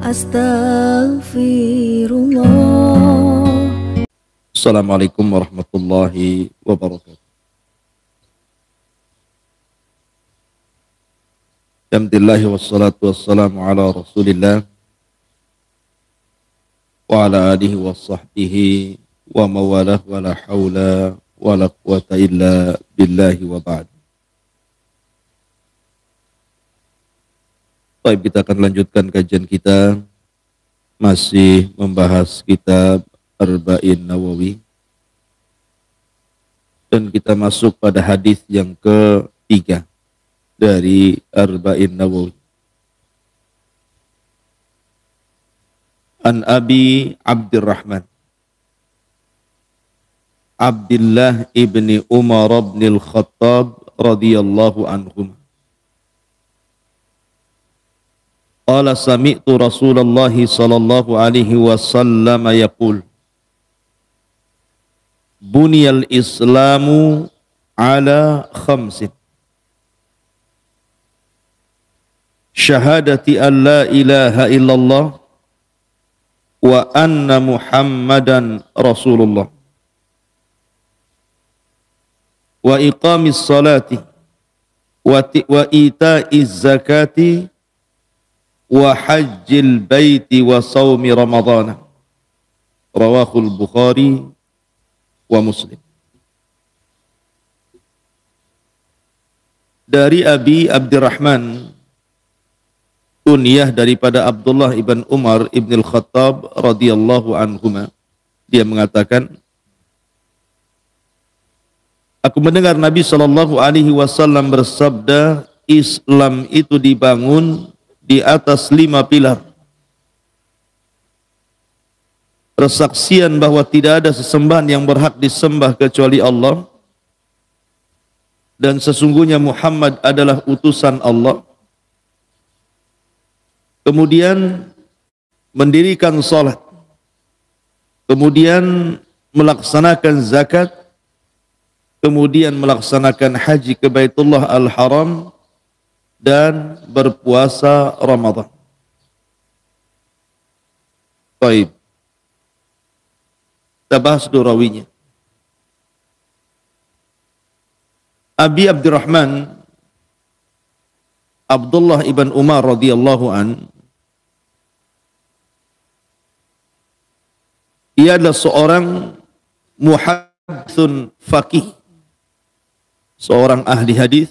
Astaghfirullah. Assalamualaikum warahmatullahi wabarakatuh. Alhamdulillah wassalatu wassalamu ala Rasulillah wa ala alihi wa sahbihi wa mawalah wa la hawla wa la quwata illa billahi wa ba'd. Baik, kita akan lanjutkan kajian kita, masih membahas kitab Arba'in Nawawi, dan kita masuk pada hadis yang ketiga dari Arba'in Nawawi. An Abi Abdurrahman Abdullah ibni Umar ibn al-Khattab radhiyallahu anhum qala sami'tu Rasulullah sallallahu alaihi wasallam yaqul buniyal islamu ala khamsin syahadati an la ilaha illallah wa anna muhammadan rasulullah wa iqamis salati wa ita'iz zakati wa hajjil baiti wa sawmi ramadhana rawahul Bukhari wa Muslim. Dari Abi Abdurrahman, kunyah daripada Abdullah ibn Umar ibn al-Khattab radhiyallahu anhuma, dia mengatakan, aku mendengar Nabi sallallahu alaihi wasallam bersabda, Islam itu dibangun di atas 5 pilar. Persaksian bahwa tidak ada sesembahan yang berhak disembah kecuali Allah, dan sesungguhnya Muhammad adalah utusan Allah. Kemudian mendirikan salat, kemudian melaksanakan zakat, kemudian melaksanakan haji ke Baitullah Al-Haram, dan berpuasa Ramadan. Baik, kita bahas dulu rawinya. Abi Abdurrahman Abdullah ibn Umar radhiyallahu an, ia adalah seorang muhadditsun faqih, seorang ahli hadis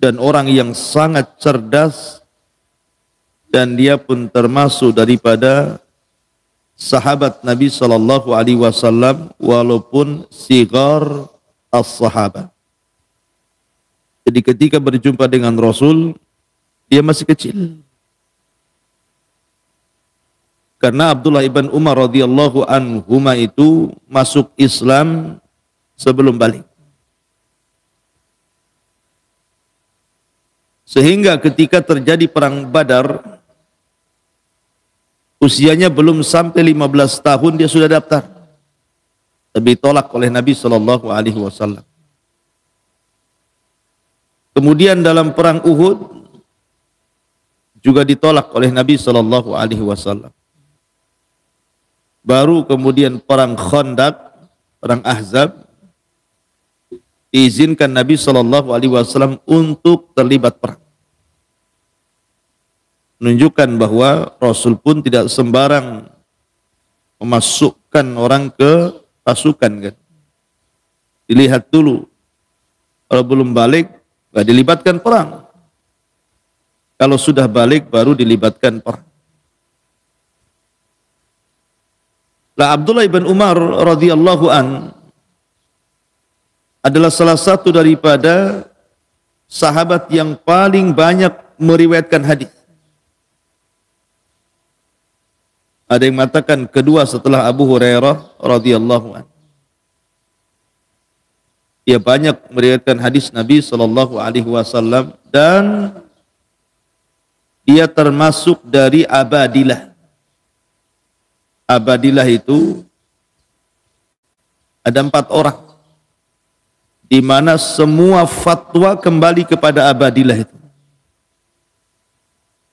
dan orang yang sangat cerdas, dan dia pun termasuk daripada sahabat Nabi sallallahu alaihi wasallam walaupun sigar as-sahabah. Jadi ketika berjumpa dengan Rasul, dia masih kecil. Karena Abdullah ibn Umar radhiyallahu anhuma itu masuk Islam sebelum balik. Sehingga ketika terjadi perang Badar, usianya belum sampai 15 tahun dia sudah daftar. Tapi ditolak oleh Nabi sallallahu alaihi wasallam. Kemudian dalam perang Uhud juga ditolak oleh Nabi sallallahu alaihi wasallam. Baru kemudian perang Khandaq, perang Ahzab, diizinkan Nabi sallallahu alaihi wasallam untuk terlibat perang. Menunjukkan bahwa Rasul pun tidak sembarang memasukkan orang ke pasukan, kan. Dilihat dulu, kalau belum balik nggak dilibatkan perang. Kalau sudah balik baru dilibatkan perang. Lah Abdullah ibn Umar radhiyallahu an adalah salah satu daripada sahabat yang paling banyak meriwayatkan hadis. Ada yang mengatakan kedua setelah Abu Hurairah radhiyallahu an. Dia banyak meriwayatkan hadis Nabi sallallahu alaihi wasallam, dan dia termasuk dari Abadilah. Abadilah itu ada 4 orang, di mana semua fatwa kembali kepada Abadilah itu.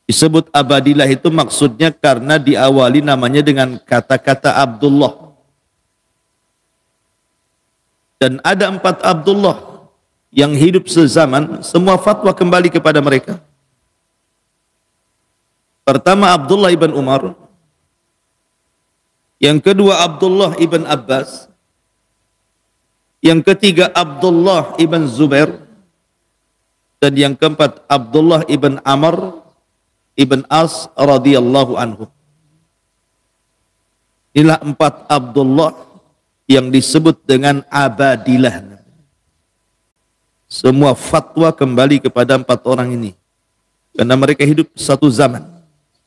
Disebut Abadilah itu maksudnya karena diawali namanya dengan kata-kata Abdullah. Dan ada 4 Abdullah yang hidup sezaman, semua fatwa kembali kepada mereka. Pertama Abdullah ibn Umar, yang kedua Abdullah ibn Abbas, yang ketiga Abdullah ibn Zubair, dan yang keempat Abdullah ibn Amr ibn As radhiyallahu anhu. Inilah 4 Abdullah yang disebut dengan Abadilah. Semua fatwa kembali kepada 4 orang ini, karena mereka hidup satu zaman.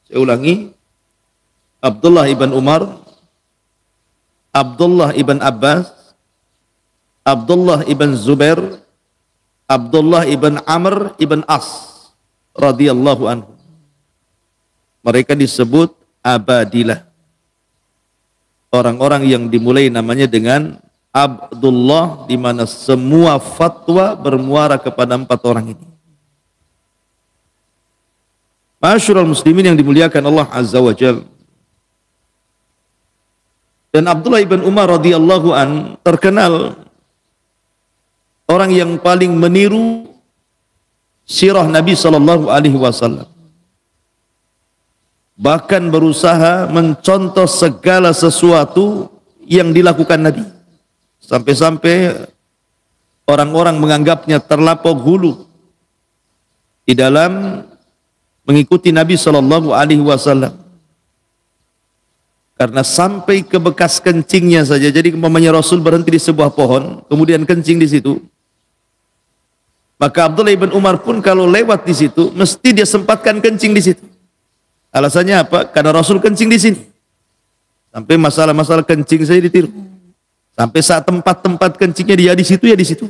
Saya ulangi, Abdullah ibn Umar, Abdullah ibn Abbas, Abdullah ibn Zubair, Abdullah ibn Amr ibn As radhiyallahu anhu. Mereka disebut Abadilah. Orang-orang yang dimulai namanya dengan Abdullah, di mana semua fatwa bermuara kepada 4 orang ini. Ma'asyiral muslimin yang dimuliakan Allah Azza wa Jalla. Dan Abdullah ibn Umar radhiyallahu an terkenal orang yang paling meniru sirah Nabi sallallahu alaihi wasallam. Bahkan berusaha mencontoh segala sesuatu yang dilakukan Nabi. Sampai-sampai orang-orang menganggapnya terlampau hulu di dalam mengikuti Nabi sallallahu alaihi wasallam. Karena sampai ke bekas kencingnya saja. Jadi umpamanya Rasul berhenti di sebuah pohon, kemudian kencing di situ. Maka Abdullah ibn Umar pun kalau lewat di situ, mesti dia sempatkan kencing di situ. Alasannya apa? Karena Rasul kencing di sini. Sampai masalah-masalah kencing saya ditiru. Sampai saat tempat-tempat kencingnya dia di situ, ya di situ.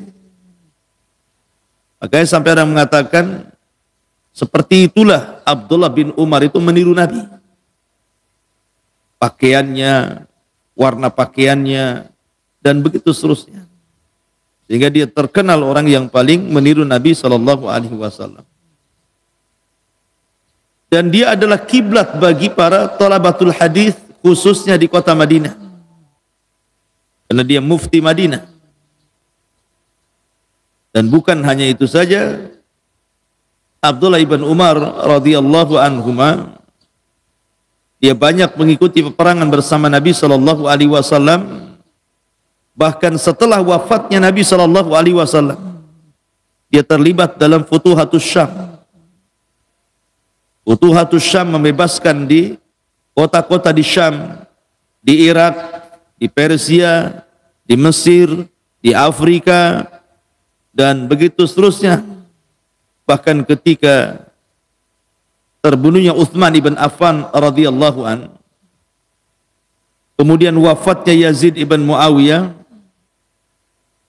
Makanya sampai orang mengatakan, seperti itulah Abdullah bin Umar itu meniru Nabi. Pakaiannya, warna pakaiannya, dan begitu seterusnya. Sehingga dia terkenal orang yang paling meniru Nabi sallallahu alaihi wasallam. Dan dia adalah kiblat bagi para thalabatul hadis khususnya di kota Madinah. Karena dia mufti Madinah. Dan bukan hanya itu saja, Abdullah ibn Umar radhiyallahu anhuma, dia banyak mengikuti peperangan bersama Nabi sallallahu alaihi wasallam. Bahkan setelah wafatnya Nabi sallallahu alaihi wasallam, dia terlibat dalam Futuhatus Syam. Futuhatus Syam membebaskan di kota-kota di Syam, di Irak, di Persia, di Mesir, di Afrika, dan begitu seterusnya. Bahkan ketika terbunuhnya Utsman ibn Affan radhiyallahu an, kemudian wafatnya Yazid ibn Muawiyah,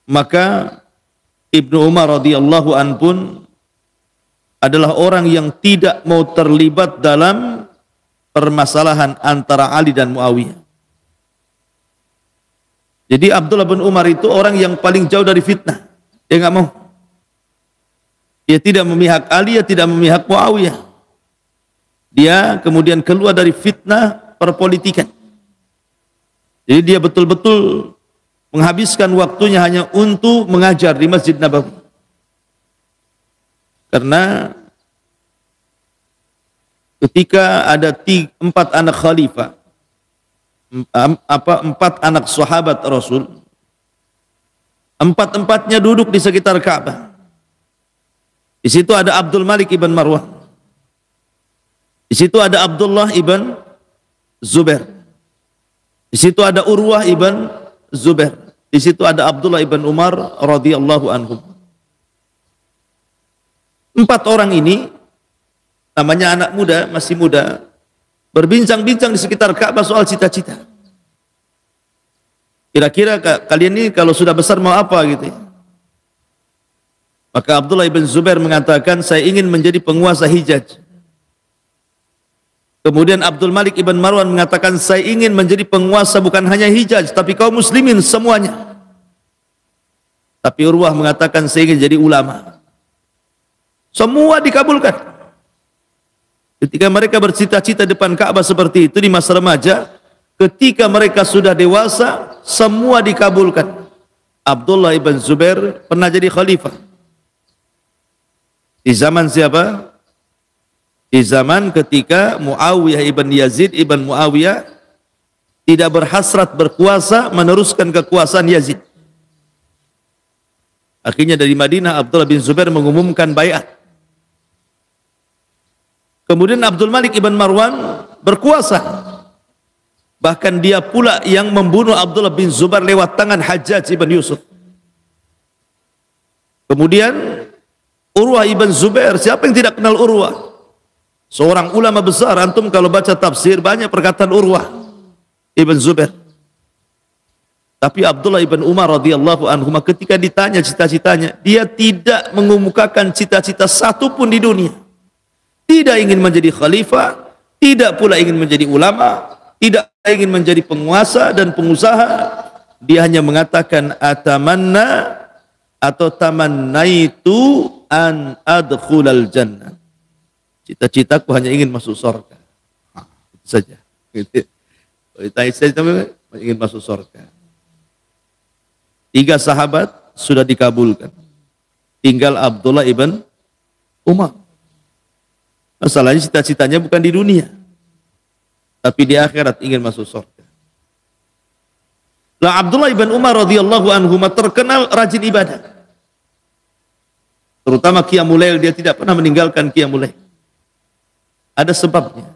maka Ibnu Umar radhiyallahu an pun adalah orang yang tidak mau terlibat dalam permasalahan antara Ali dan Muawiyah. Jadi Abdullah bin Umar itu orang yang paling jauh dari fitnah. Dia nggak mau. Dia tidak memihak Ali, dia tidak memihak Muawiyah. Dia kemudian keluar dari fitnah perpolitikan. Jadi dia betul-betul menghabiskan waktunya hanya untuk mengajar di Masjid Nabawi. Karena ketika ada 4 anak khalifah, 4 anak sahabat Rasul, 4-empatnya duduk di sekitar Ka'bah. Di situ ada Abdul Malik ibn Marwan. Di situ ada Abdullah ibn Zubair. Di situ ada Urwah ibn Zubair. Di situ ada Abdullah ibn Umar radhiyallahu anhum. 4 orang ini, namanya anak muda, masih muda, berbincang-bincang di sekitar Ka'bah soal cita-cita. Kira-kira kalian ini kalau sudah besar mau apa gitu ya? Maka Abdullah ibn Zubair mengatakan, saya ingin menjadi penguasa Hijaz. Kemudian Abdul Malik ibn Marwan mengatakan, saya ingin menjadi penguasa bukan hanya Hijaz, tapi kaum muslimin semuanya. Tapi Urwah mengatakan, saya ingin jadi ulama. Semua dikabulkan. Ketika mereka bercita-cita depan Ka'bah seperti itu di masa remaja, ketika mereka sudah dewasa, semua dikabulkan. Abdullah ibn Zubair pernah jadi khalifah. Di zaman siapa? Di zaman ketika Muawiyah ibn Yazid ibn Muawiyah tidak berhasrat berkuasa, meneruskan kekuasaan Yazid. Akhirnya dari Madinah Abdullah bin Zubair mengumumkan baiat. Kemudian Abdul Malik ibn Marwan berkuasa. Bahkan dia pula yang membunuh Abdullah bin Zubair lewat tangan Hajjaj ibn Yusuf. Kemudian Urwah ibn Zubair, siapa yang tidak kenal Urwah? Seorang ulama besar, antum kalau baca tafsir banyak perkataan Urwah ibn Zubair. Tapi Abdullah ibn Umar radhiyallahu anhu ketika ditanya cita-citanya, dia tidak mengemukakan cita-cita satu pun di dunia. Tidak ingin menjadi khalifah, tidak pula ingin menjadi ulama, tidak ingin menjadi penguasa dan pengusaha. Dia hanya mengatakan atamanna atau tamannaitu an adkhulal jannah. Cita-citaku hanya ingin masuk surga. Itu saja. Cita-cita ingin masuk surga. 3 sahabat sudah dikabulkan. Tinggal Abdullah ibn Umar. Masalahnya cita-citanya bukan di dunia, tapi di akhirat ingin masuk surga. Lah Abdullah ibn Umar radhiyallahu anhu terkenal rajin ibadah. Terutama qiyamul lail, dia tidak pernah meninggalkan qiyamul lail. Ada sebabnya.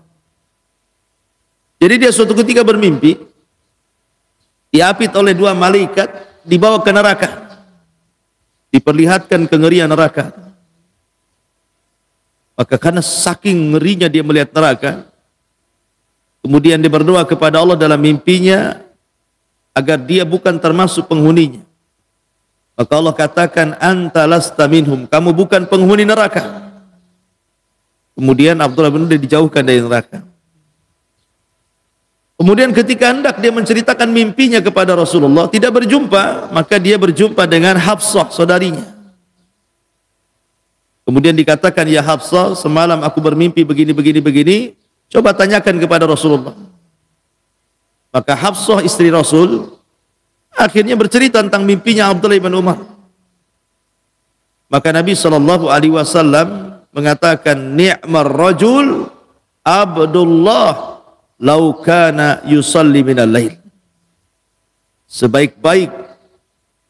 Jadi dia suatu ketika bermimpi, diapit oleh 2 malaikat, dibawa ke neraka. Diperlihatkan kengerian neraka. Maka karena saking ngerinya dia melihat neraka, kemudian dia berdoa kepada Allah dalam mimpinya agar dia bukan termasuk penghuninya. Maka Allah katakan, anta lasta minhum, kamu bukan penghuni neraka. Kemudian Abdullah bin Umar dijauhkan dari neraka. Kemudian ketika hendak dia menceritakan mimpinya kepada Rasulullah, tidak berjumpa, maka dia berjumpa dengan Hafsah, saudarinya. Kemudian dikatakan, ya Hafsah, semalam aku bermimpi begini. Coba tanyakan kepada Rasulullah. Maka Hafsah istri Rasul akhirnya bercerita tentang mimpinya Abdullah bin Umar. Maka Nabi SAW mengatakan, ni'mar rajul Abdullah law kana yusalli minal lail. Sebaik-baik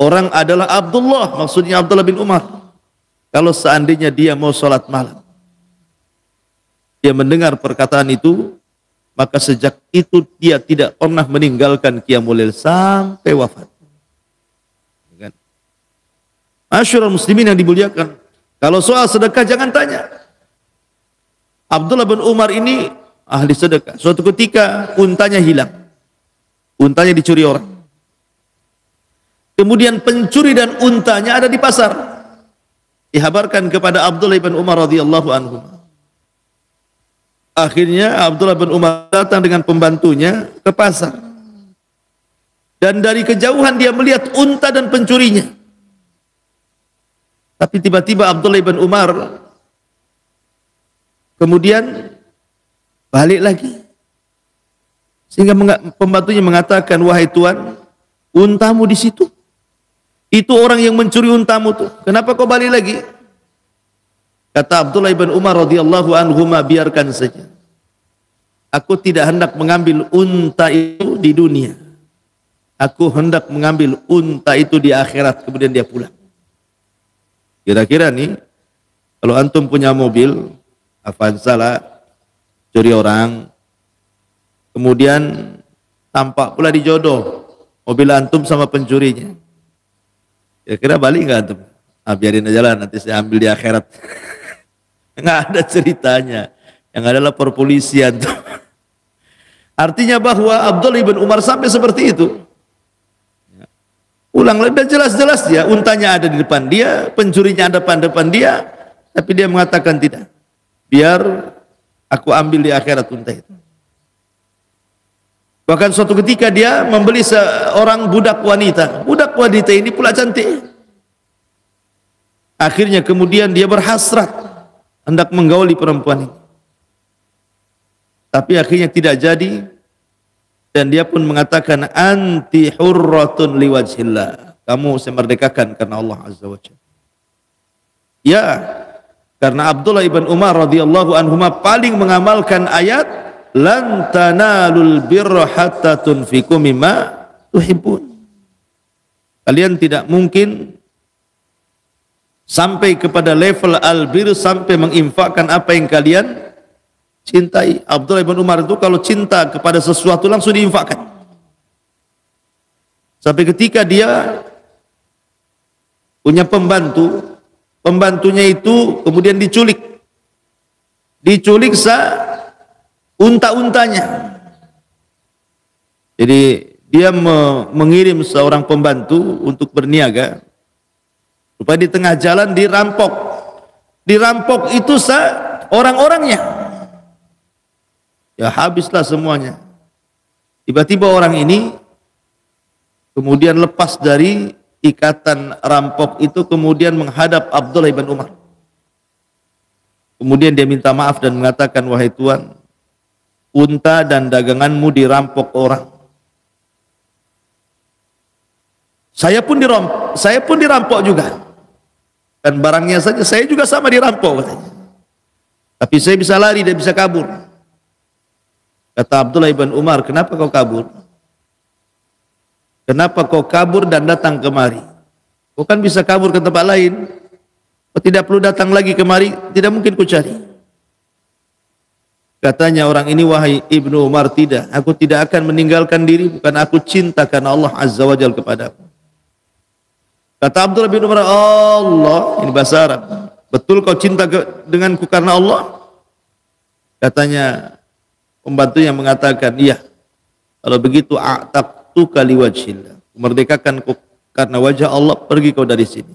orang adalah Abdullah, maksudnya Abdullah bin Umar, kalau seandainya dia mau sholat malam. Dia mendengar perkataan itu, maka sejak itu dia tidak pernah meninggalkan qiyamul lail sampai wafat. Masyarul muslimin yang dimuliakan, kalau soal sedekah jangan tanya. Abdullah bin Umar ini ahli sedekah. Suatu ketika untanya hilang. Untanya dicuri orang. Kemudian pencuri dan untanya ada di pasar. Dihabarkan kepada Abdullah bin Umar radhiyallahu anhu. Akhirnya Abdullah bin Umar datang dengan pembantunya ke pasar. Dan dari kejauhan dia melihat unta dan pencurinya. Tapi tiba-tiba Abdullah bin Umar kemudian balik lagi. Sehingga pembantunya mengatakan, wahai tuan, untamu di situ. Itu orang yang mencuri untamu tuh. Kenapa kau balik lagi? Kata Abdullah bin Umar radhiyallahu anhu, biarkan saja. Aku tidak hendak mengambil unta itu di dunia. Aku hendak mengambil unta itu di akhirat. Kemudian dia pulang. Kira-kira nih, kalau antum punya mobil Avanza lah, curi orang, kemudian tampak pula dijodoh mobil antum sama pencurinya. Kira-kira balik nggak antum? Biarin aja lah, nanti saya ambil di akhirat. Nggak ada ceritanya. Yang adalah perpolisian tuh. Artinya bahwa Abdullah bin Umar sampai seperti itu. Ulang lebih jelas-jelas dia, untanya ada di depan dia, pencurinya ada depan dia, tapi dia mengatakan tidak. Biar aku ambil di akhirat unta itu. Bahkan suatu ketika dia membeli seorang budak wanita. Budak wanita ini pula cantik. Akhirnya kemudian dia berhasrat hendak menggauli perempuan ini. Tapi akhirnya tidak jadi, dan dia pun mengatakan anti hurratun liwajhillah, kamu saya merdekakan karena Allah Azza wa Jalla. Ya, karena Abdullah ibn Umar radhiyallahu anhuma paling mengamalkan ayat lan tanalul birra hatta tunfiqu mimma tuhibbun. Kalian tidak mungkin sampai kepada level albir sampai menginfakkan apa yang kalian cintai. Abdullah bin Umar itu kalau cinta kepada sesuatu langsung diinfakkan. Sampai ketika dia punya pembantu, pembantunya itu kemudian diculik. Diculik unta-untanya. Jadi dia mengirim seorang pembantu untuk berniaga. Supaya di tengah jalan dirampok. Dirampok itu orang-orangnya. Ya habislah semuanya. Tiba-tiba orang ini kemudian lepas dari ikatan rampok itu, kemudian menghadap Abdullah bin Umar. Kemudian dia minta maaf dan mengatakan, wahai Tuan, unta dan daganganmu dirampok orang. Saya pun dirampok juga. Dan barangnya saja saya juga sama dirampok katanya. Tapi saya bisa lari dan bisa kabur. Kata Abdullah ibn Umar, kenapa kau kabur? Kenapa kau kabur dan datang kemari? Kau kan bisa kabur ke tempat lain. Kau tidak perlu datang lagi kemari, tidak mungkin ku cari. Katanya orang ini, wahai Ibnu Umar, tidak. Aku tidak akan meninggalkan diri, bukan aku cinta karena Allah Azza wa Jalla kepadamu. Kata Abdullah bin Umar, Allah, ini bahasa Arab. Betul kau cinta denganku karena Allah? Katanya, pembantunya mengatakan, iya. Kalau begitu a'taqtuka liwajhillah. Memerdekakan kau karena wajah Allah, pergi kau dari sini.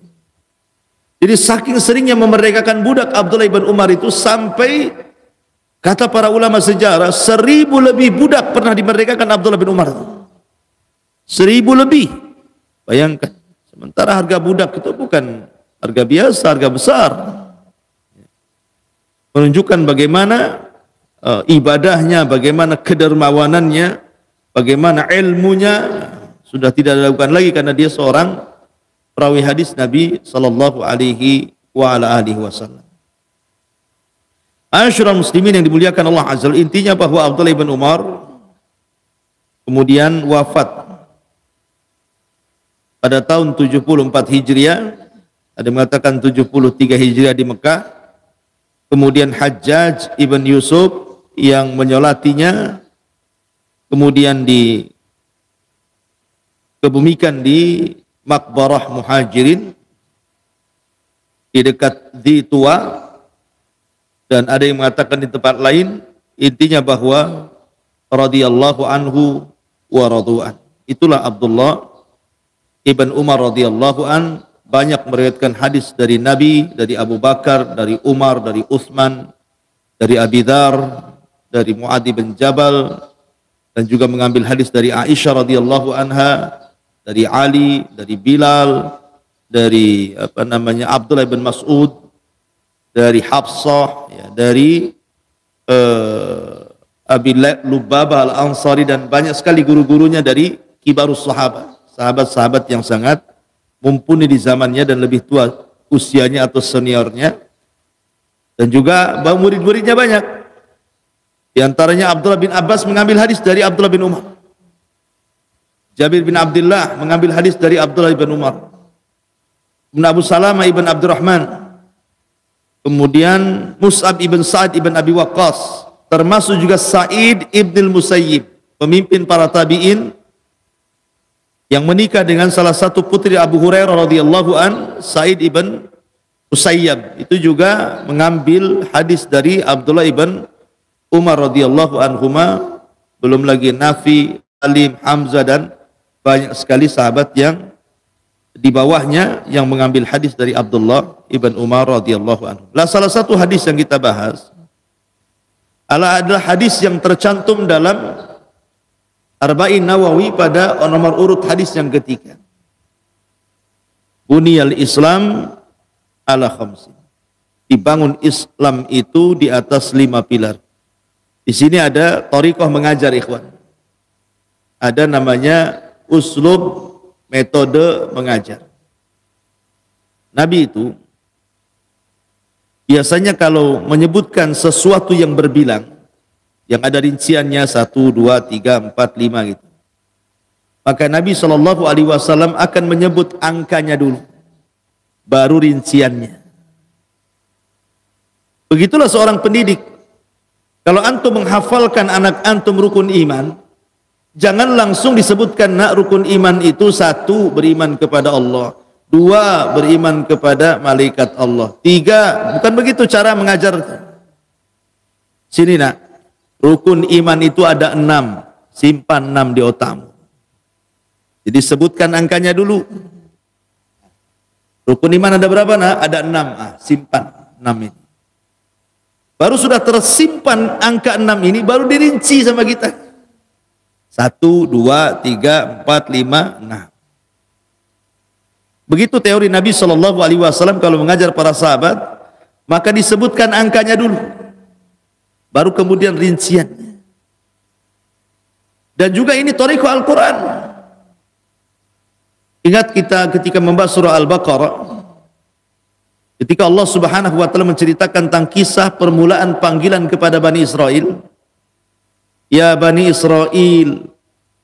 Jadi saking seringnya memerdekakan budak Abdullah bin Umar itu, sampai kata para ulama sejarah 1000 lebih budak pernah dimerdekakan Abdullah bin Umar. 1000 lebih. Bayangkan. Sementara harga budak itu bukan harga biasa, harga besar. Menunjukkan bagaimana ibadahnya, bagaimana kedermawanannya, bagaimana ilmunya sudah tidak dilakukan lagi karena dia seorang perawi hadis Nabi sallallahu alaihi wasallam. Asyiral muslimin yang dimuliakan Allah Azza wa Jalla, intinya bahwa Abdullah bin Umar kemudian wafat pada tahun 74 Hijriah, ada yang mengatakan 73 Hijriah di Mekah. Kemudian Hajjaj ibn Yusuf yang menyolatinya, kemudian dikebumikan di Maqbarah Muhajirin di dekat Tua, dan ada yang mengatakan di tempat lain. Intinya bahwa radhiyallahu anhu wa radu'an. Itulah Abdullah ibn Umar radhiyallahu an, banyak meriwayatkan hadis dari Nabi, dari Abu Bakar, dari Umar, dari Utsman, dari Abi Dzar, dari Muadz bin Jabal, dan juga mengambil hadis dari Aisyah radhiyallahu anha, dari Ali, dari Bilal, dari Abdullah bin Mas'ud, dari Hafsah, ya, dari Abi Lubabah al-Ansari, dan banyak sekali guru-gurunya dari kibarus sahabat, sahabat-sahabat yang sangat mumpuni di zamannya dan lebih tua usianya atau seniornya, dan juga murid-muridnya banyak. Di antaranya Abdullah bin Abbas mengambil hadis dari Abdullah bin Umar. Jabir bin Abdullah mengambil hadis dari Abdullah bin Umar. Ibn Abu Salamah ibn Abdurrahman. Kemudian Mus'ab ibn Sa'ad ibn Abi Waqqas. Termasuk juga Sa'id ibn al-Musayyib, pemimpin para tabi'in, yang menikah dengan salah satu putri Abu Hurairah radhiyallahu an, Sa'id ibn Musayyab. Itu juga mengambil hadis dari Abdullah ibn Umar radhiyallahu anhuma. Belum lagi Nafi, Salim, Hamzah, dan banyak sekali sahabat yang di bawahnya yang mengambil hadis dari Abdullah ibn Umar radhiyallahu anhu. Lah salah satu hadis yang kita bahas adalah hadis yang tercantum dalam Arba'in Nawawi pada nomor urut hadis yang ketiga. Buniyal Islam ala khamsin. Dibangun Islam itu di atas 5 pilar. Di sini ada thariqah mengajar, ikhwan. Ada namanya uslub, metode mengajar. Nabi itu biasanya kalau menyebutkan sesuatu yang berbilang, yang ada rinciannya 1, 2, 3, 4, 5 gitu, maka Nabi SAW akan menyebut angkanya dulu, baru rinciannya. Begitulah seorang pendidik. Kalau antum menghafalkan anak antum rukun iman, jangan langsung disebutkan, nak, rukun iman itu 1, beriman kepada Allah, 2, beriman kepada malaikat Allah, 3, bukan begitu cara mengajar. Sini, nak, rukun iman itu ada 6, simpan 6 di otakmu. Jadi sebutkan angkanya dulu. Rukun iman ada berapa, nak? Ada 6, simpan 6 ini. Baru sudah tersimpan angka 6 ini, baru dirinci sama kita. 1, 2, 3, 4, 5, 6. Begitu teori Nabi SAW kalau mengajar para sahabat, maka disebutkan angkanya dulu, baru kemudian rinciannya. Dan juga ini thariqah Al-Quran. Ingat kita ketika membahas surah Al-Baqarah, ketika Allah Subhanahu wa taala menceritakan tentang kisah permulaan panggilan kepada Bani Israel, ya Bani Israel,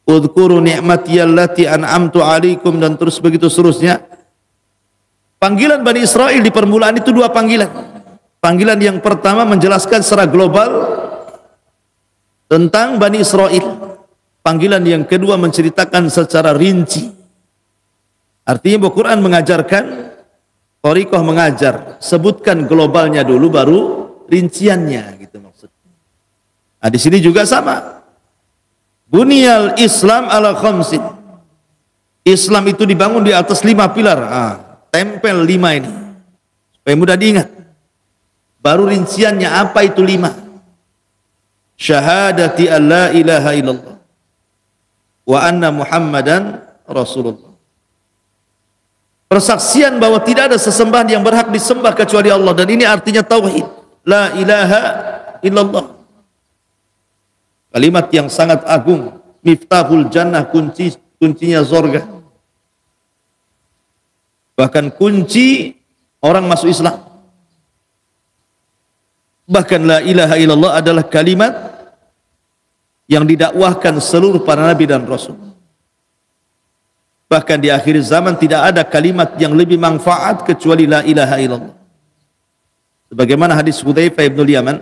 udhkuru ni'mati allati an'amtu alaikum, dan terus begitu seterusnya. Panggilan Bani Israel di permulaan itu 2 panggilan. Panggilan yang pertama menjelaskan secara global tentang Bani Israel. Panggilan yang kedua menceritakan secara rinci. Artinya bahwa Quran mengajarkan, thariqah mengajar, sebutkan globalnya dulu baru rinciannya, gitu maksudnya. Nah, di sini juga sama. Bunyal Islam ala khamsin. Islam itu dibangun di atas 5 pilar. Tempel 5 ini supaya mudah diingat. Baru rinciannya apa itu 5. Syahadati an la ilaha illallah wa anna Muhammadan Rasulullah. Persaksian bahwa tidak ada sesembahan yang berhak disembah kecuali Allah, dan ini artinya tauhid, la ilaha illallah. Kalimat yang sangat agung, miftahul jannah, kuncinya surga. Bahkan kunci orang masuk Islam. Bahkan la ilaha illallah adalah kalimat yang didakwahkan seluruh para nabi dan rasul. Bahkan di akhir zaman tidak ada kalimat yang lebih manfaat kecuali la ilaha illallah. Sebagaimana hadis Hudzaifah ibn Yaman,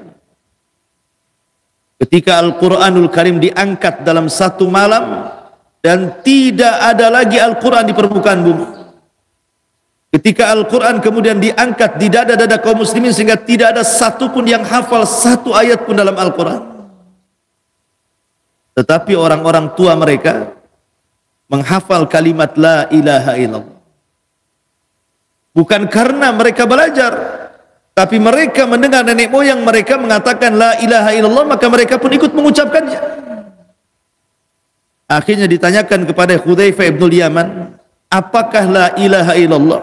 ketika Al-Quranul Karim diangkat dalam 1 malam dan tidak ada lagi Al-Quran di permukaan bumi. Ketika Al-Quran kemudian diangkat di dada-dada kaum muslimin sehingga tidak ada satupun yang hafal 1 ayat pun dalam Al-Quran. Tetapi orang-orang tua mereka menghafal kalimat la ilaha illallah. Bukan karena mereka belajar, tapi mereka mendengar nenek moyang mereka mengatakan la ilaha illallah, maka mereka pun ikut mengucapkannya. Akhirnya ditanyakan kepada Hudzaifah ibn Yaman, apakah la ilaha illallah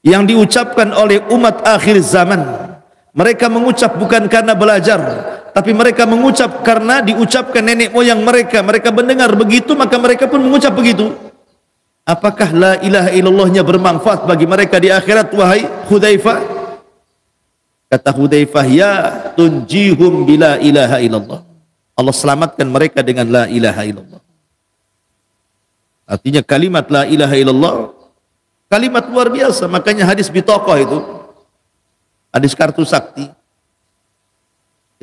yang diucapkan oleh umat akhir zaman? Mereka mengucap bukan karena belajar, tapi mereka mengucap karena diucapkan nenek moyang mereka. Mereka mendengar begitu, maka mereka pun mengucap begitu. Apakah la ilaha illallahnya bermanfaat bagi mereka di akhirat, wahai Hudzaifah? Kata Hudzaifah, ya tunjihum bila ilaha illallah. Allah selamatkan mereka dengan la ilaha illallah. Artinya kalimat la ilaha illallah kalimat luar biasa. Makanya hadis bitaqah itu, hadis kartu sakti,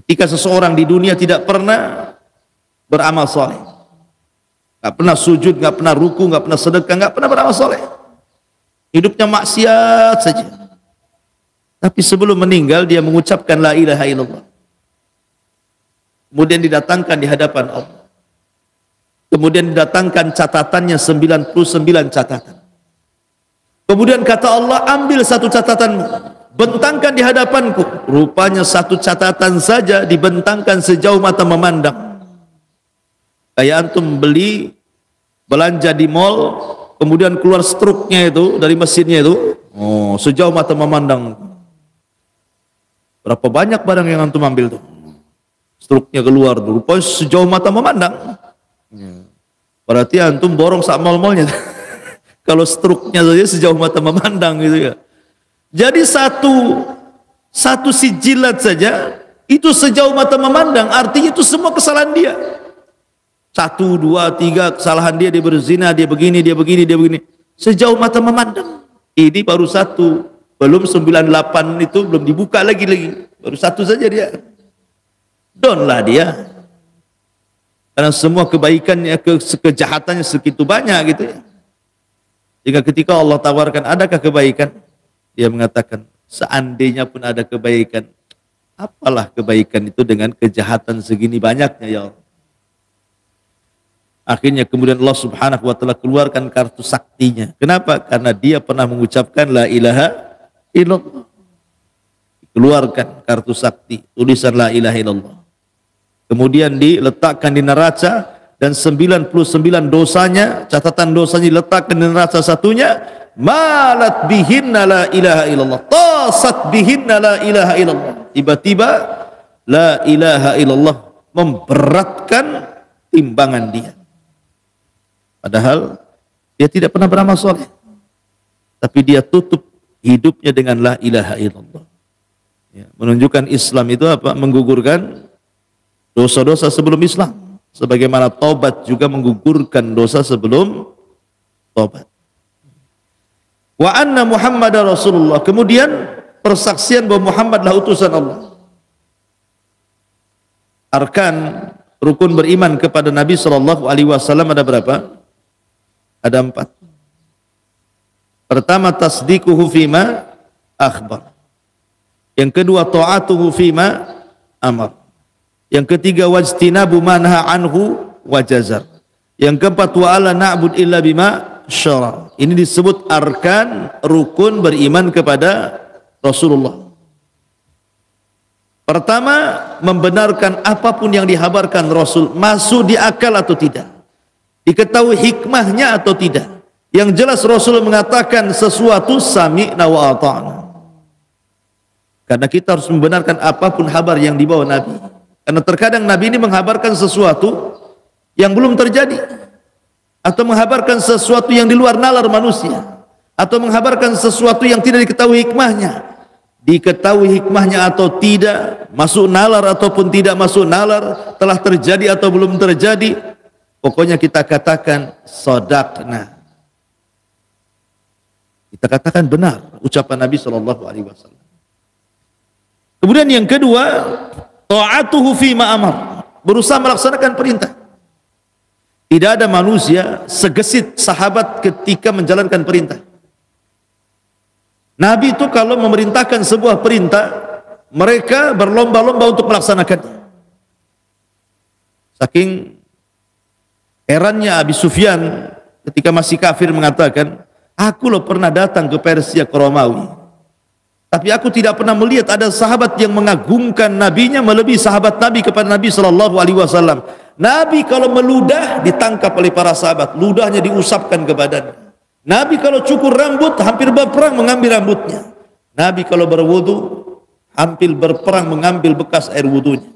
ketika seseorang di dunia tidak pernah beramal soleh, nggak pernah sujud, nggak pernah ruku, nggak pernah sedekah, nggak pernah beramal soleh, hidupnya maksiat saja, tapi sebelum meninggal dia mengucapkan la ilaha illallah, kemudian didatangkan di hadapan Allah, kemudian didatangkan catatannya 99 catatan. Kemudian kata Allah, ambil 1 catatanmu, bentangkan di hadapanku. Rupanya 1 catatan saja dibentangkan sejauh mata memandang. Kayak antum beli belanja di mall, kemudian keluar struknya itu dari mesinnya itu, sejauh mata memandang. Berapa banyak barang yang antum ambil tuh? struknya keluar dulu, pokoknya sejauh mata memandang. Berarti antum borong sak mal-malnya. Kalau struknya saja sejauh mata memandang gitu ya. Jadi satu sijilat saja itu sejauh mata memandang, artinya itu semua kesalahan dia. 1, 2, 3 kesalahan dia, dia berzina, dia begini, dia begini, dia begini. Sejauh mata memandang. Ini baru 1, belum 98 itu belum dibuka lagi. Baru 1 saja dia. Down lah dia. Karena semua kebaikannya, kejahatannya segitu banyak gitu ya. Jika ketika Allah tawarkan, adakah kebaikan? Dia mengatakan, seandainya pun ada kebaikan, apalah kebaikan itu dengan kejahatan segini banyaknya ya Allah. Akhirnya kemudian Allah subhanahu wa ta'ala keluarkan kartu saktinya. Kenapa? Karena dia pernah mengucapkan la ilaha illallah. Keluarkan kartu sakti, tulisan la ilaha illallah. Kemudian diletakkan di neraca, dan 99 dosanya, catatan dosanya diletakkan di neraca satunya, malat bihinna la ilaha illallah, tasat bihinna la ilaha illallah. Tiba-tiba la ilaha illallah memberatkan timbangan dia. Padahal dia tidak pernah beramal soleh, tapi dia tutup hidupnya dengan la ilaha illallah. Ya, menunjukkan Islam itu apa? Menggugurkan dosa-dosa sebelum Islam. Sebagaimana taubat juga menggugurkan dosa sebelum taubat. Wa anna Muhammadar Rasulullah. Kemudian persaksian bahwa Muhammadlah utusan Allah. Arkan rukun beriman kepada Nabi sallallahu alaihi wasallam ada berapa? Ada 4. Pertama, tasdiquhu fima akhbar. Yang kedua, ta'atuhu fima amar. Yang ketiga, wajtinabu manha anhu wajazar. Yang keempat, wa ala na'bud illa bima syara. Ini disebut arkan rukun beriman kepada Rasulullah. Pertama, membenarkan apapun yang dihabarkan Rasul masuk di akal atau tidak, diketahui hikmahnya atau tidak. Yang jelas Rasul mengatakan sesuatu sami'na wa ata'na. Karena kita harus membenarkan apapun kabar yang dibawa Nabi. Karena terkadang Nabi ini menghabarkan sesuatu yang belum terjadi, atau menghabarkan sesuatu yang di luar nalar manusia, atau menghabarkan sesuatu yang tidak diketahui hikmahnya. Diketahui hikmahnya atau tidak, masuk nalar ataupun tidak masuk nalar, telah terjadi atau belum terjadi, pokoknya kita katakan shadaqna. Kita katakan benar ucapan Nabi sallallahu alaihi wasallam. Kemudian yang kedua, ta'atuhu fima amar, berusaha melaksanakan perintah. Tidak ada manusia segesit sahabat ketika menjalankan perintah. Nabi itu kalau memerintahkan sebuah perintah, mereka berlomba-lomba untuk melaksanakannya. Saking herannya Abi Sufyan ketika masih kafir mengatakan, aku loh pernah datang ke Persia, ke Romawi, tapi aku tidak pernah melihat ada sahabat yang mengagungkan nabinya melebihi sahabat Nabi kepada Nabi sallallahu alaihi wasallam. Nabi kalau meludah ditangkap oleh para sahabat, ludahnya diusapkan ke badannya. Nabi kalau cukur rambut hampir berperang mengambil rambutnya. Nabi kalau berwudu hampir berperang mengambil bekas air wudunya.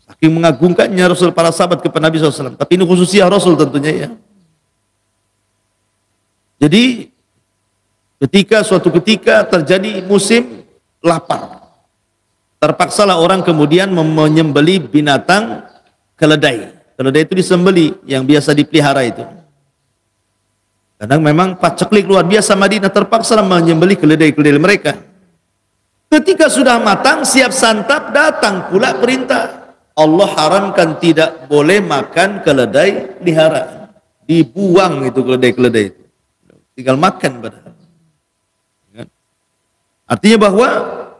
Saking mengagungkannya Rasul para sahabat kepada Nabi SAW. Tapi ini khususnya Rasul tentunya ya. Jadi suatu ketika terjadi musim lapar, terpaksalah orang kemudian menyembeli binatang keledai. Keledai itu disembeli yang biasa dipelihara itu. Kadang memang paceklik luar biasa Madinah, terpaksa menyembelih keledai-keledai mereka. Ketika sudah matang siap santap, datang pula perintah Allah haramkan tidak boleh makan keledai peliharaan. Dibuang itu keledai-keledai itu, tinggal makan padahal. Artinya bahwa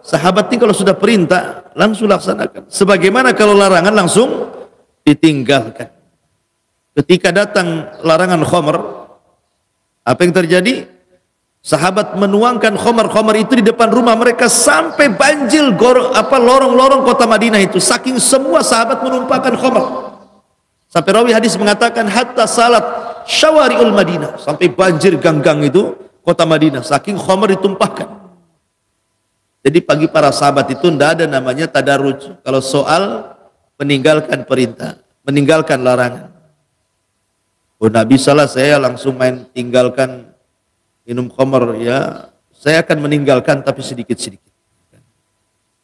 sahabat ini kalau sudah perintah langsung laksanakan. Sebagaimana kalau larangan langsung ditinggalkan. Ketika datang larangan khamr, apa yang terjadi? Sahabat menuangkan khamar-khamar itu di depan rumah mereka sampai banjir lorong-lorong kota Madinah itu. Saking semua sahabat menumpahkan khamar. Sampai rawi hadis mengatakan hatta salat syawari'ul Madinah, sampai banjir gang-gang itu kota Madinah saking khamar ditumpahkan. Jadi bagi para sahabat itu tidak ada namanya tadarruj kalau soal meninggalkan perintah, meninggalkan larangan. Oh, tidak bisa lah saya langsung main tinggalkan minum khamr, ya saya akan meninggalkan tapi sedikit-sedikit.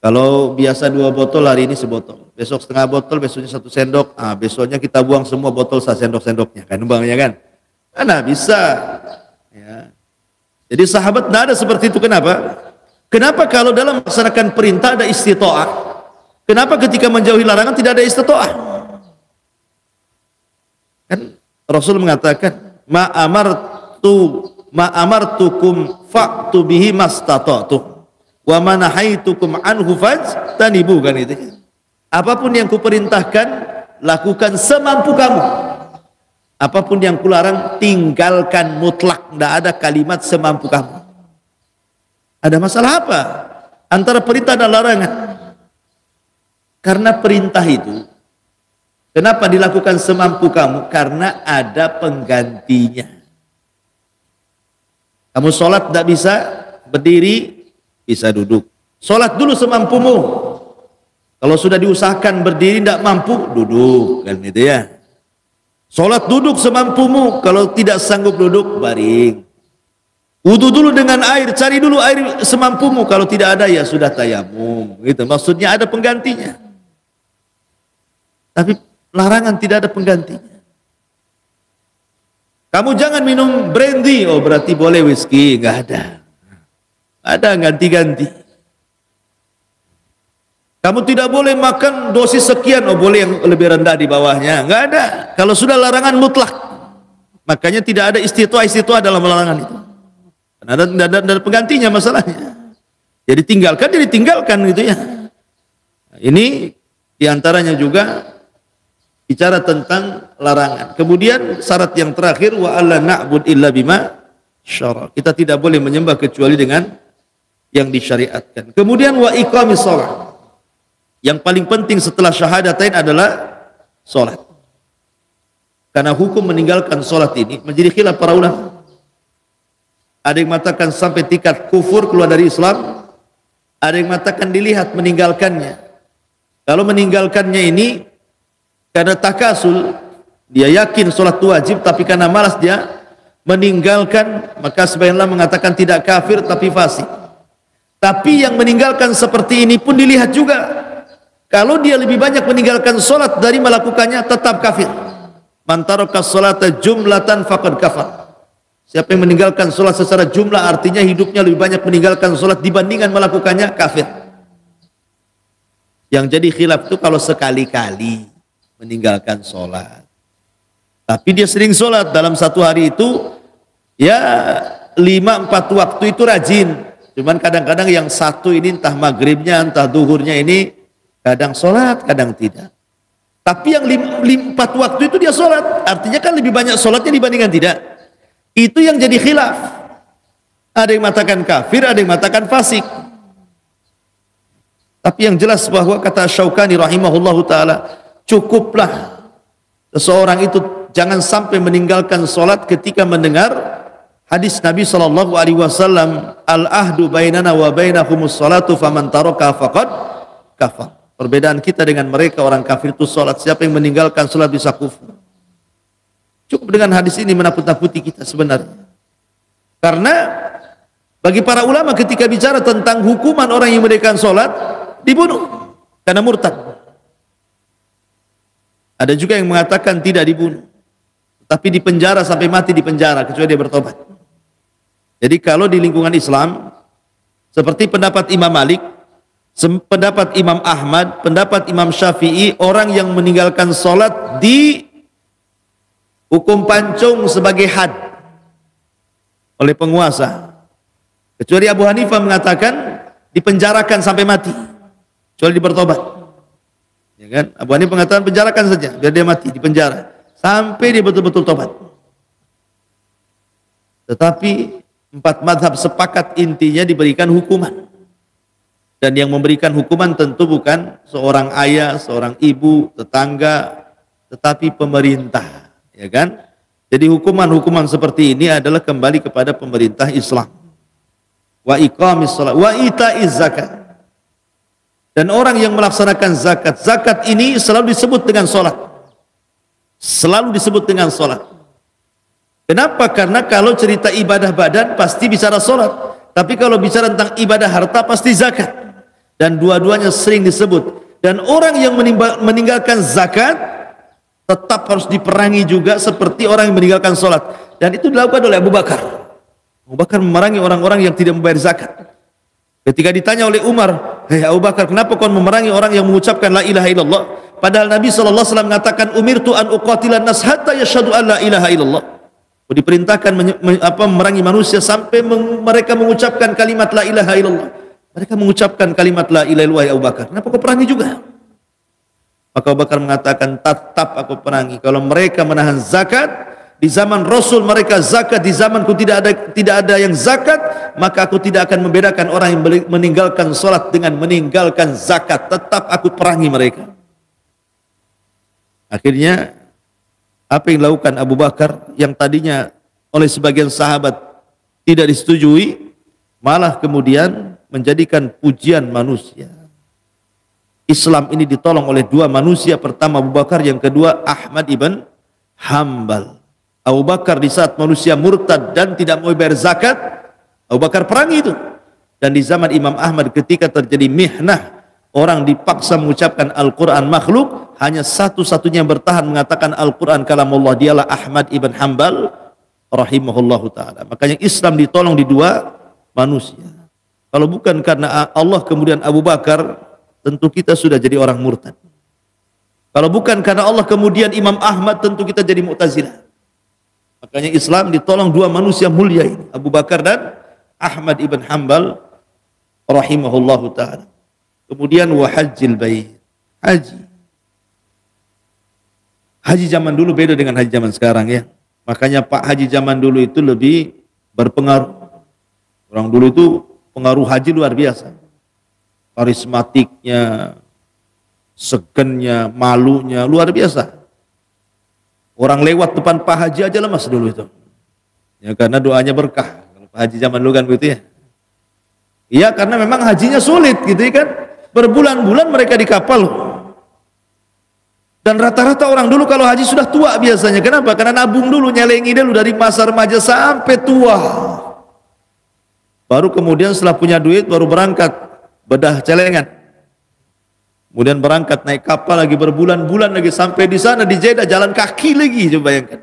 Kalau biasa 2 botol, hari ini sebotol, besok setengah botol, besoknya 1 sendok, besoknya kita buang semua botol sendok-sendoknya, kan umpamanya kan? Nah, bisa. Ya. Jadi sahabat tidak ada seperti itu. Kenapa? Kenapa kalau dalam melaksanakan perintah ada istita'ah? Kenapa ketika menjauhi larangan tidak ada istita'ah? Kan Rasul mengatakan, ma amartukum fa'tu bihi mastata'tu wa ma nahaitukum anhu fajtanibu, kan itu. Apapun yang kuperintahkan, lakukan semampu kamu. Apapun yang kularang, tinggalkan mutlak. Tidak ada kalimat semampu kamu. Ada masalah apa antara perintah dan larangan? Karena perintah itu, kenapa dilakukan semampu kamu? Karena ada penggantinya. Kamu sholat tidak bisa berdiri, bisa duduk. Sholat dulu semampumu. Kalau sudah diusahakan berdiri tidak mampu, duduk, kan gitu ya. Sholat duduk semampumu. Kalau tidak sanggup duduk, baring. Wudu dulu dengan air, cari dulu air semampumu. Kalau tidak ada, ya sudah tayamum. Gitu. Maksudnya ada penggantinya. Tapi larangan tidak ada penggantinya. Kamu jangan minum brandy, oh berarti boleh whisky. Enggak ada. Ada ganti-ganti. Kamu tidak boleh makan dosis sekian, oh boleh yang lebih rendah di bawahnya. Enggak ada. Kalau sudah larangan mutlak, makanya tidak ada istitwa dalam larangan itu. Ada penggantinya masalahnya. Jadi tinggalkan gitu ya. Ini diantaranya juga bicara tentang larangan. Kemudian syarat yang terakhir, wa alla na'bud illa bima syara. Kita tidak boleh menyembah kecuali dengan yang disyariatkan. Kemudian wa iqamis shalah. Yang paling penting setelah syahadatain adalah salat. Karena hukum meninggalkan salat ini menjadi khilaf para ulama. Ada yang mengatakan sampai tingkat kufur, keluar dari Islam. Ada yang mengatakan dilihat meninggalkannya. Kalau meninggalkannya ini karena takasul, dia yakin sholat wajib, tapi karena malas dia meninggalkan, maka sebagian ulama mengatakan tidak kafir tapi fasik. Tapi yang meninggalkan seperti ini pun dilihat juga. Kalau dia lebih banyak meninggalkan sholat dari melakukannya, tetap kafir. Man taraka sholata jumlatan faqad kafar. Siapa yang meninggalkan sholat secara jumlah, artinya hidupnya lebih banyak meninggalkan sholat dibandingkan melakukannya, kafir. Yang jadi khilaf itu kalau sekali-kali meninggalkan sholat. Tapi dia sering sholat dalam satu hari itu, ya 5-4 waktu itu rajin. Cuman kadang-kadang yang satu ini entah maghribnya, entah duhurnya ini, kadang sholat, kadang tidak. Tapi yang 4 waktu itu dia sholat, artinya kan lebih banyak sholatnya dibandingkan tidak. Itu yang jadi khilaf. Ada yang mengatakan kafir, ada yang mengatakan fasik. Tapi yang jelas bahwa kata Syaukani rahimahullahu ta'ala, cukuplah seseorang itu jangan sampai meninggalkan sholat ketika mendengar hadis Nabi SAW, al-ahdu bainana wa bainahumus sholatu faman taraka faqad kafar. Perbedaan kita dengan mereka orang kafir itu sholat. Siapa yang meninggalkan sholat bisa kufur. Cukup dengan hadis ini menakut-nakuti kita sebenarnya. Karena bagi para ulama ketika bicara tentang hukuman orang yang meninggalkan sholat, dibunuh karena murtad. Ada juga yang mengatakan tidak dibunuh, tapi dipenjara sampai mati, dipenjara kecuali dia bertobat. Jadi kalau di lingkungan Islam, seperti pendapat Imam Malik, pendapat Imam Ahmad, pendapat Imam Syafi'i, orang yang meninggalkan sholat di hukum pancung sebagai had oleh penguasa. Kecuali Abu Hanifah mengatakan dipenjarakan sampai mati, kecuali dia bertobat. Ya kan? Abu Hanifah mengatakan penjarakan saja, biar dia mati di penjara sampai dia betul-betul tobat. Tetapi 4 mazhab sepakat intinya diberikan hukuman. Dan yang memberikan hukuman tentu bukan seorang ayah, seorang ibu, tetangga, tetapi pemerintah. Ya kan? Jadi hukuman-hukuman seperti ini adalah kembali kepada pemerintah Islam. Wa iqamis shalah wa ita'iz zakat. Dan orang yang melaksanakan zakat, zakat ini selalu disebut dengan sholat. Selalu disebut dengan sholat. Kenapa? Karena kalau cerita ibadah badan pasti bicara sholat. Tapi kalau bicara tentang ibadah harta pasti zakat. Dan dua-duanya sering disebut. Dan orang yang meninggalkan zakat tetap harus diperangi juga seperti orang yang meninggalkan sholat. Dan itu dilakukan oleh Abu Bakar. Abu Bakar memerangi orang-orang yang tidak membayar zakat. Ketika ditanya oleh Umar, "Hei Abu Bakar, kenapa kau memerangi orang yang mengucapkan la ilaha illallah?" Padahal Nabi SAW mengatakan, "Umirtu an uqatilan nas hatta yashhadu an la ilaha illallah." Diperintahkan memerangi manusia sampai mereka mengucapkan kalimat la ilaha illallah. Mereka mengucapkan kalimat la ilaha illallah, ya Abu Bakar. Kenapa kau perangi juga? Maka Abu Bakar mengatakan, tetap aku perangi. Kalau mereka menahan zakat, di zaman Rasul mereka zakat, di zamanku tidak ada yang zakat, maka aku tidak akan membedakan orang yang meninggalkan sholat dengan meninggalkan zakat. Tetap aku perangi mereka. Akhirnya apa yang dilakukan Abu Bakar yang tadinya oleh sebagian sahabat tidak disetujui, malah kemudian menjadikan pujian manusia. Islam ini ditolong oleh dua manusia, pertama Abu Bakar, yang kedua Ahmad ibn Hanbal. Abu Bakar di saat manusia murtad dan tidak mau bayar zakat, Abu Bakar perangi itu. Dan di zaman Imam Ahmad ketika terjadi mihnah, orang dipaksa mengucapkan Al-Quran makhluk, hanya satu-satunya yang bertahan mengatakan Al-Quran kalamullah, dialah Ahmad ibn Hanbal rahimahullahu ta'ala. Makanya Islam ditolong di dua manusia. Kalau bukan karena Allah kemudian Abu Bakar, tentu kita sudah jadi orang murtad. Kalau bukan karena Allah kemudian Imam Ahmad, tentu kita jadi Mu'tazilah. Makanya Islam ditolong dua manusia mulia ini, Abu Bakar dan Ahmad ibn Hanbal rahimahullahu ta'ala. Kemudian wahajjil bait, haji. Haji zaman dulu beda dengan haji zaman sekarang ya. Makanya Pak Haji zaman dulu itu lebih berpengaruh. Orang dulu itu pengaruh haji luar biasa. Karismatiknya, segennya, malunya luar biasa. Orang lewat depan Pak Haji aja lemas dulu itu. Ya karena doanya berkah. Kalau Pak Haji zaman dulu kan begitu ya. Iya karena memang hajinya sulit gitu ya kan. Berbulan-bulan mereka di kapal. Dan rata-rata orang dulu kalau haji sudah tua biasanya. Kenapa? Karena nabung dulu, nyelengi dulu dari masa remaja sampai tua. Baru kemudian setelah punya duit baru berangkat bedah celengan. Kemudian berangkat naik kapal lagi berbulan-bulan lagi sampai di sana di Jeddah jalan kaki lagi, coba bayangkan.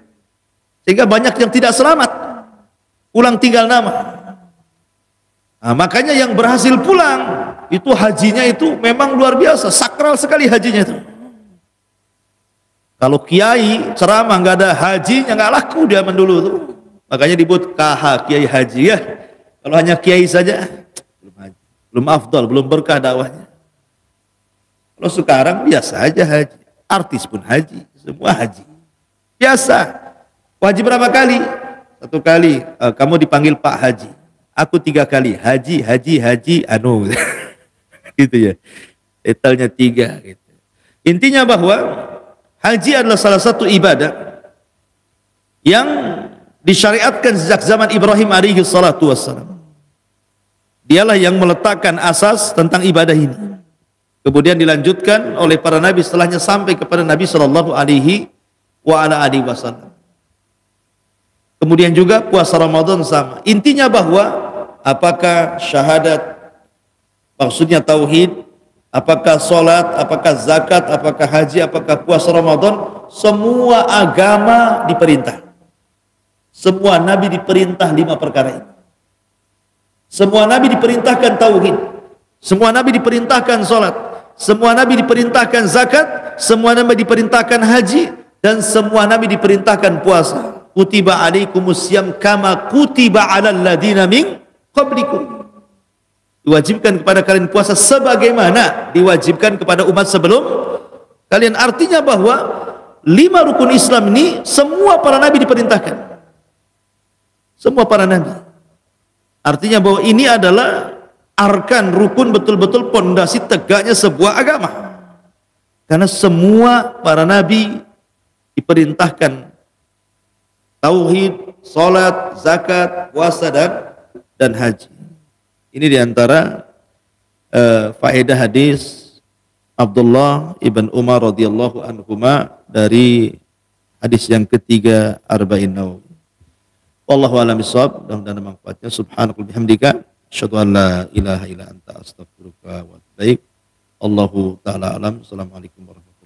Sehingga banyak yang tidak selamat. Pulang tinggal nama. Nah, makanya yang berhasil pulang itu hajinya itu memang luar biasa, sakral sekali hajinya itu. Kalau kiai ceramah nggak ada hajinya nggak laku dia dulu tuh. Makanya dibuat KH, kiai haji ya. Kalau hanya kiai saja belum afdal, belum berkah dakwahnya. Kalau sekarang biasa aja haji, artis pun haji, semua haji. Biasa. Haji berapa kali? Satu kali. Kamu dipanggil Pak Haji. Aku 3 kali. Haji, anu. Gitu ya. Detailnya 3. Gitu. Intinya bahwa haji adalah salah satu ibadah yang disyariatkan sejak zaman Ibrahim alaihi salatu wassalam. Dialah yang meletakkan asas tentang ibadah ini. Kemudian dilanjutkan oleh para nabi setelahnya sampai kepada Nabi sallallahu alaihi wasallam. Kemudian juga puasa Ramadan sama. Intinya bahwa apakah syahadat, maksudnya tauhid, apakah sholat, apakah zakat, apakah haji, apakah puasa Ramadan, semua agama diperintah. Semua nabi diperintah 5 perkara ini. Semua nabi diperintahkan tauhid. Semua nabi diperintahkan sholat. Semua nabi diperintahkan zakat. Semua nabi diperintahkan haji. Dan semua nabi diperintahkan puasa. Kutiba alaikumusiyam kama kutiba alal ladina min qablikum. Diwajibkan kepada kalian puasa sebagaimana diwajibkan kepada umat sebelum kalian. Artinya bahwa 5 rukun Islam ini semua para nabi diperintahkan. Semua para nabi. Artinya bahwa ini adalah arkan, rukun, betul-betul pondasi tegaknya sebuah agama. Karena semua para nabi diperintahkan tauhid, salat, zakat, puasa dan haji. Ini diantara faedah hadis Abdullah ibn Umar radhiyallahu anhuma dari hadis yang ketiga Arba'in Nawawi. Wallahu a'lam bishawab. Mudah-mudahan manfaatnya. Subhanakallahumma bihamdika asyhadu an la ilaha illa anta astaghfiruka wa atubu ilaik. Allahu taala alam. Assalamualaikum warahmatullahi wabarakatuh.